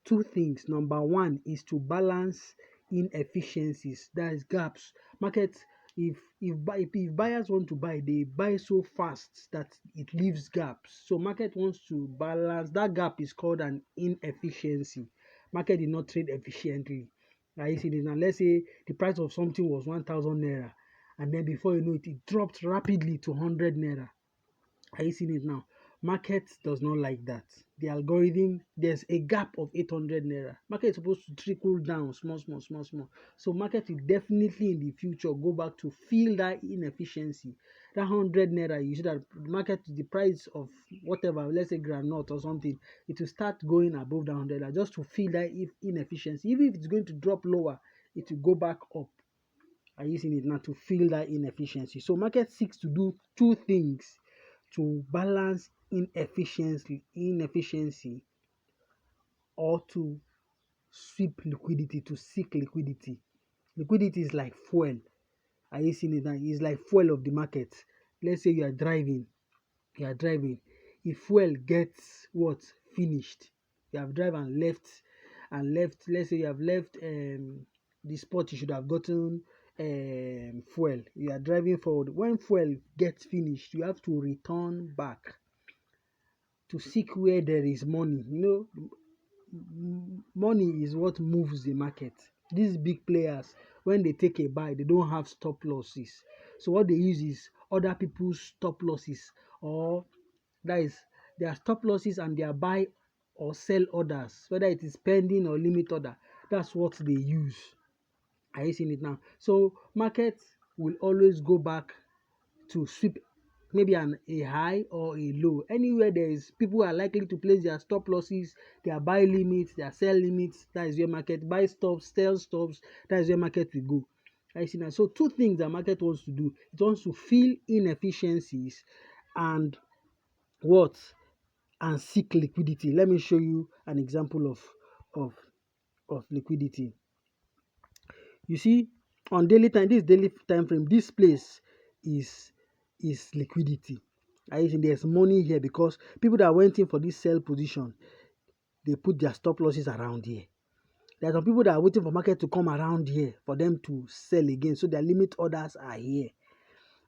two things. Number one is to balance inefficiencies, that is gaps. Market, if buyers want to buy, they buy so fast that it leaves gaps. So market wants to balance that gap. Is called an inefficiency. Market did not trade efficiently. Now you see this now. Let's say the price of something was 1,000 naira, and then before you know it, it dropped rapidly to 100 naira. Are you seeing it now? Market does not like that. The algorithm, there's a gap of 800 naira. Market is supposed to trickle down small, small, small, small. So market will definitely in the future go back to feel that inefficiency. That 100 naira, you see that market, the price of whatever, let's say granite or something, it will start going above the 100 naira just to feel that inefficiency. Even if it's going to drop lower, it will go back up. Are you seeing it now? To feel that inefficiency. So market seeks to do two things to balance inefficiency or to sweep liquidity, to seek liquidity. Liquidity is like fuel. Are you seeing it now? It's like fuel of the market. Let's say you are driving. If fuel gets what? Finished. You have driven and left. Let's say you have left the spot you should have gotten fuel. You are driving forward. When fuel gets finished, you have to return back to seek where there is money. Money is what moves the market. These big players, when they take a buy, they don't have stop losses. So what they use is other people's stop losses, or that is their stop losses and their buy or sell orders, whether it is pending or limit order. That's what they use. Are you seeing it now? So market will always go back to sweep maybe a high or a low. Anywhere there is people are likely to place their stop losses, their buy limits, their sell limits. That is where market buy stops, sell stops. That is where market will go. I see now. So two things that market wants to do. It wants to fill inefficiencies and what? And seek liquidity. Let me show you an example of liquidity. You see, on daily time, this daily time frame, this place is liquidity. I think there's money here because people that went in for this sell position, they put their stop losses around here. There are some people that are waiting for market to come around here for them to sell again. So their limit orders are here.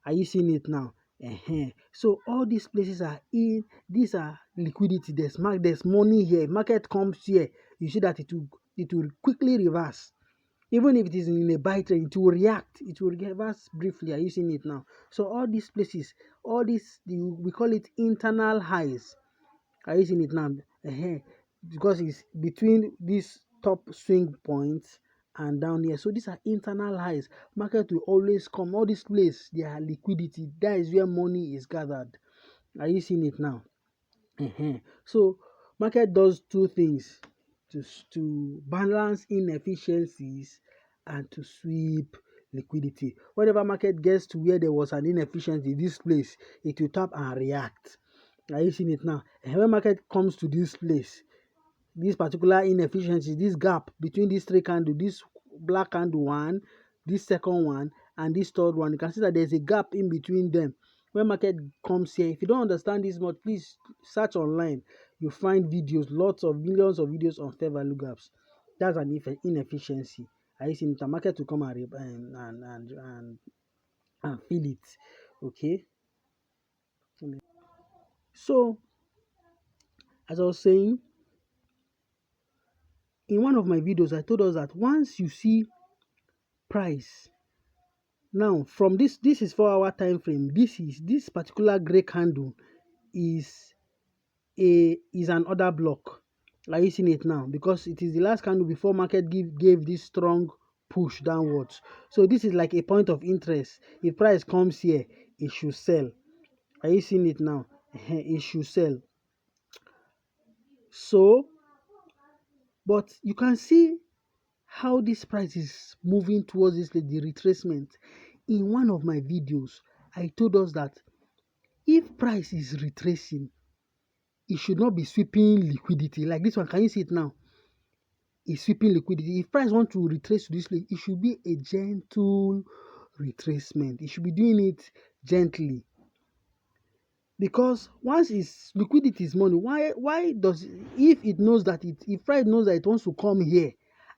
Are you seeing it now? So all these places are in. These are liquidity. There's money here. Market comes here. You see that it will quickly reverse. Even if it is in a buy trend, it will react. It will reverse briefly. Are you seeing it now? So all these places, we call it internal highs. Are you seeing it now? Because it's between these top swing points and down here. So these are internal highs. Market will always come. All these places, they are liquidity. That is where money is gathered. Are you seeing it now? So market does two things to balance inefficiencies and to sweep liquidity. Whenever market gets to where there was an inefficiency, this place, it will tap and react. Are you seeing it now? And when market comes to this place, this particular inefficiency, this gap between these three candles, this black candle one, this second one, and this third one, you can see that there's a gap in between them. When market comes here, if you don't understand this much, please search online. You find videos, lots of millions of videos on fair value gaps. That's an inefficiency. I see the market to come and feel it. Okay. So as I was saying, in one of my videos, I told us that once you see price now from this is 4-hour time frame, this particular gray candle is an order block. Are you seeing it now? Because it is the last candle before market gave this strong push downwards. So this is like a point of interest. If price comes here, it should sell. Are you seeing it now? It should sell. So but you can see how this price is moving towards the retracement. In one of my videos, I told us that if price is retracing, it should not be sweeping liquidity like this one. Can you see it now? It's sweeping liquidity. If price want to retrace to this place, it should be a gentle retracement. It should be doing it gently. Because once its liquidity is money, why does, if it knows that if Pride knows that it wants to come here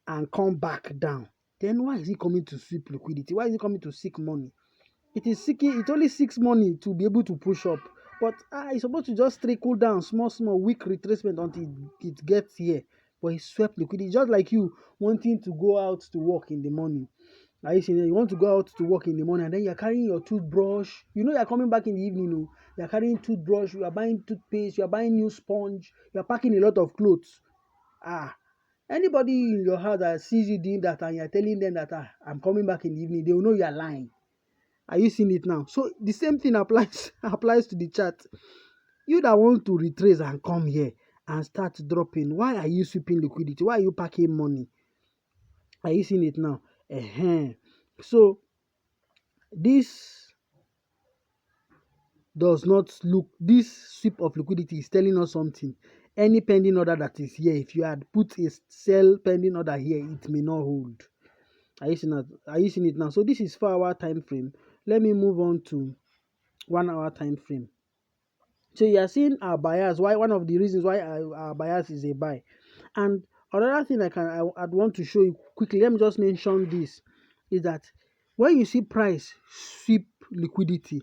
and come back down, then why is it coming to sweep liquidity? Why is it coming to seek money? It only seeks money to be able to push up. But it's supposed to just trickle down, small, weak retracement until it gets here. But it swept liquidity. Just like you wanting to go out to work in the morning. Are you seeing it? You want to go out to work in the morning and then you're carrying your toothbrush. You know you're coming back in the evening. Oh. You're carrying toothbrush, you are buying toothpaste, you are buying new sponge, you're packing a lot of clothes. Anybody in your house that sees you doing that and you're telling them that I'm coming back in the evening, they will know you're lying. Are you seeing it now? So the same thing applies applies to the chart. You that want to retrace and come here and start dropping, why are you sweeping liquidity? Why are you packing money? Are you seeing it now? So this does not look, this sweep of liquidity is telling us something. Any pending order that is here, if you had put a sell pending order here, it may not hold. Are you seeing it now? So this is 4-hour time frame. Let me move on to 1-hour time frame. So you are seeing our bias. Why one of the reasons why our bias is a buy. And another thing I'd want to show you quickly, let me just mention this, is that when you see price sweep liquidity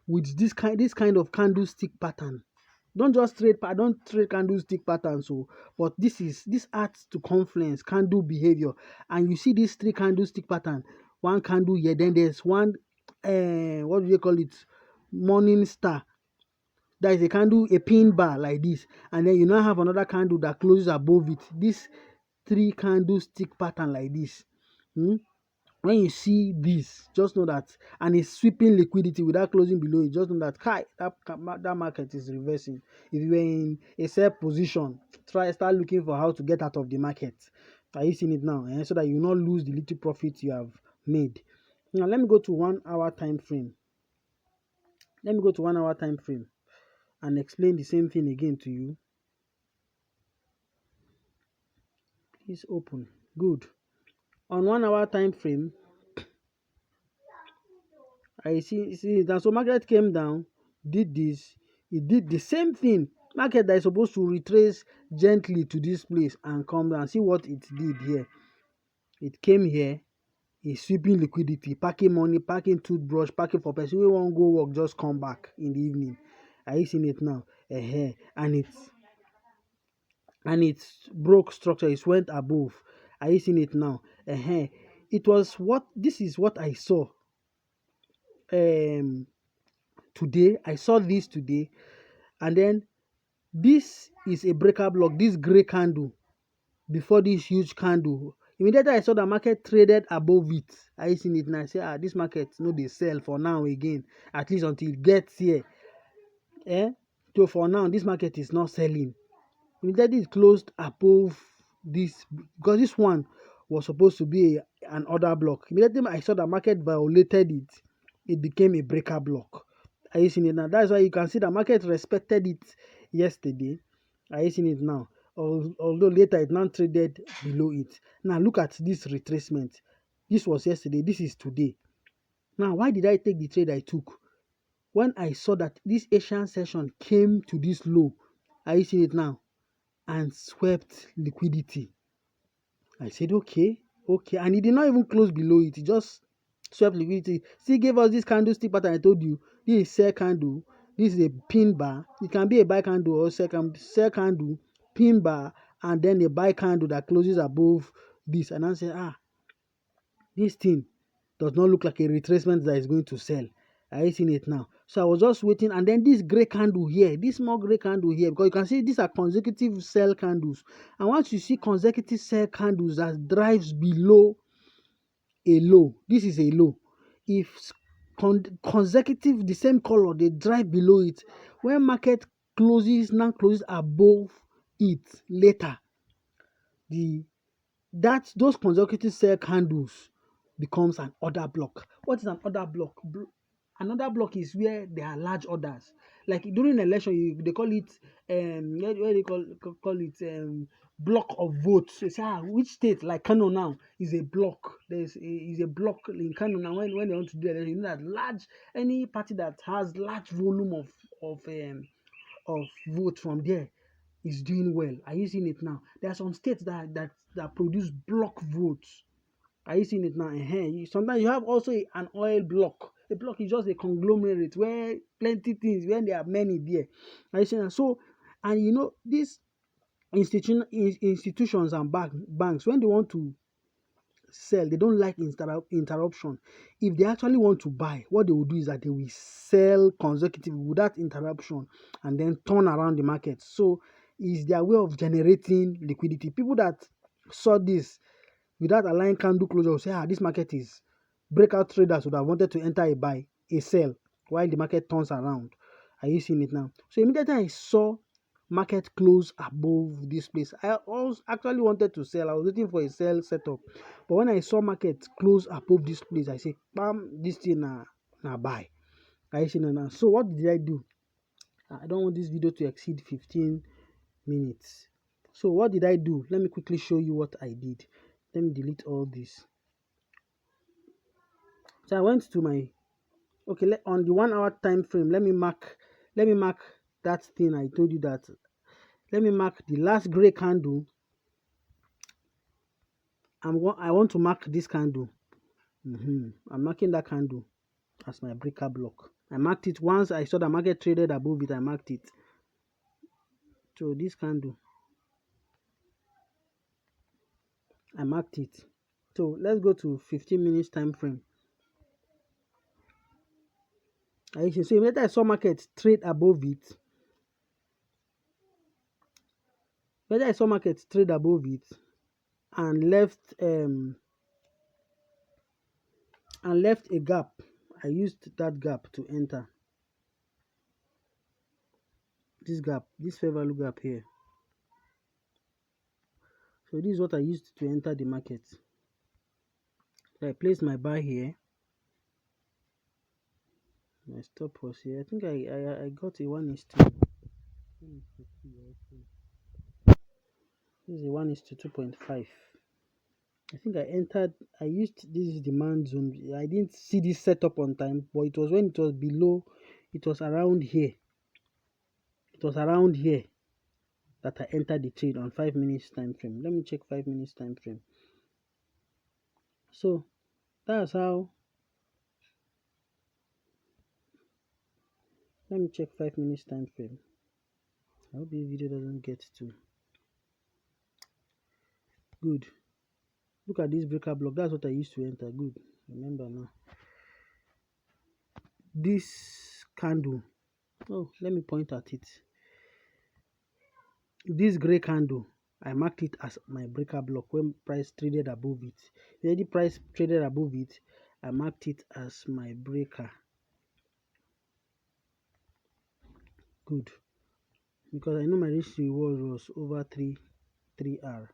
with this kind of candlestick pattern, don't trade candlestick pattern. So but this adds to confluence candle behavior. And you see these 3 candlestick pattern, one candle here, then there's one what do you call it, morning star. That is a candle, a pin bar like this, and then you now have another candle that closes above it. This 3 candlestick pattern like this. When you see this, just know that, and it's sweeping liquidity without closing below it, just know that that market is reversing. If you were in a sell position, start looking for how to get out of the market. Are you seeing it now? So that you not lose the little profit you have made. Now let me go to 1-hour time frame. Let me go to 1-hour time frame and explain the same thing again to you. Please open. Good. On 1-hour time frame, I see that. So market came down, did this, it did the same thing. Market that is supposed to retrace gently to this place and come down. See what it did here. It came here, it's sweeping liquidity, packing money, packing toothbrush, packing for person who won't go work, just come back in the evening. Are you seeing it now? And it's broke structure, it went above. Are you seeing it now? It was what this is what I saw today. I saw this today, and then this is a breaker block, this gray candle before this huge candle. Immediately I saw the market traded above it. Are you seeing it now? I say this market no dey sell for now again, at least until it gets here. So for now this market is not selling. Immediately it closed above this, because this one was supposed to be an order block. Immediately I saw the market violated it, it became a breaker block. Are you seeing it now? That's why you can see the market respected it yesterday. Are you seeing it now? Although later it now traded below it. Now look at this retracement. This was yesterday, this is today. Now why did I take the trade I took? When I saw that this Asian session came to this low, are you seeing it now? And swept liquidity. I said, okay, and it did not even close below it. It just swept liquidity. Still gave us this candlestick pattern. I told you, this is sell candle. This is a pin bar. It can be a buy candle or sell candle, pin bar, and then a buy candle that closes above this. And I said, this thing does not look like a retracement that is going to sell. Are you seeing it now? So I was just waiting, and then this gray candle here, this small gray candle here, because you can see these are consecutive sell candles. And once you see consecutive sell candles that drives below a low, this is a low. If consecutive, the same color, they drive below it, when market now closes above it later, those consecutive sell candles becomes an order block. What is an order block? Another block is where there are large orders. Like during election, they call it where they call it block of votes. You say, which state, like Kano now, is a block. Is a block in Kano now. When they want to do election, you know that any party that has large volume of votes from there is doing well. Are you seeing it now? There are some states that produce block votes. Are you seeing it now? Sometimes you have also an oil block. A block is just a conglomerate where plenty things, when there are many there. Are you seeing that? So, and you know, these institutions and banks, when they want to sell, they don't like interruption. If they actually want to buy, what they will do is that they will sell consecutively without interruption and then turn around the market. So it's their way of generating liquidity. People that saw this without allowing candle closure will say, this market is breakout. Traders would have wanted to enter a sell while the market turns around. Are you seeing it now? So immediately I saw market close above this place, I also actually wanted to sell. I was waiting for a sell setup, but when I saw market close above this place, I say, bam, this thing na buy. Are you seeing it now? So what did I do? I don't want this video to exceed 15 minutes. So what did I do? Let me quickly show you what I did. Let me delete all this. So I went to my on the 1 hour time frame. Let me mark that thing I told you that. Let me mark the last gray candle. I want to mark this candle. I'm marking that candle as my breaker block. I marked it once I saw the market traded above it. I marked it. So this candle, I marked it. So let's go to 15 minutes time frame. So immediately I saw market trade above it. Whether I saw market trade above it and left a gap. I used that gap to enter. This gap, this fair value gap here. So this is what I used to enter the market. So I placed my buy here. My stop was here. I think I got a 1:2. This is a 1:2.5. I think I used this demand zone. I didn't see this setup on time, but it was when it was below, it was around here. It was around here that I entered the trade on 5 minutes time frame. Let me check 5 minutes time frame. So that's how. Let me check 5 minutes time frame. I hope this video doesn't get too good. Look at this breaker block. That's what I used to enter. Good. Remember now. This candle. Oh, let me point at it. This gray candle, I marked it as my breaker block when price traded above it. When the price traded above it, I marked it as my breaker. Good. Because I know my risk reward was over 3R.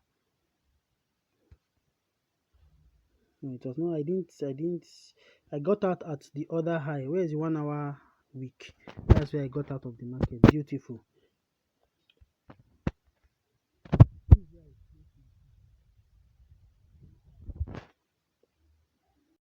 No, it was not. I got out at the other high. Where is the 1 hour week? That's where I got out of the market. Beautiful.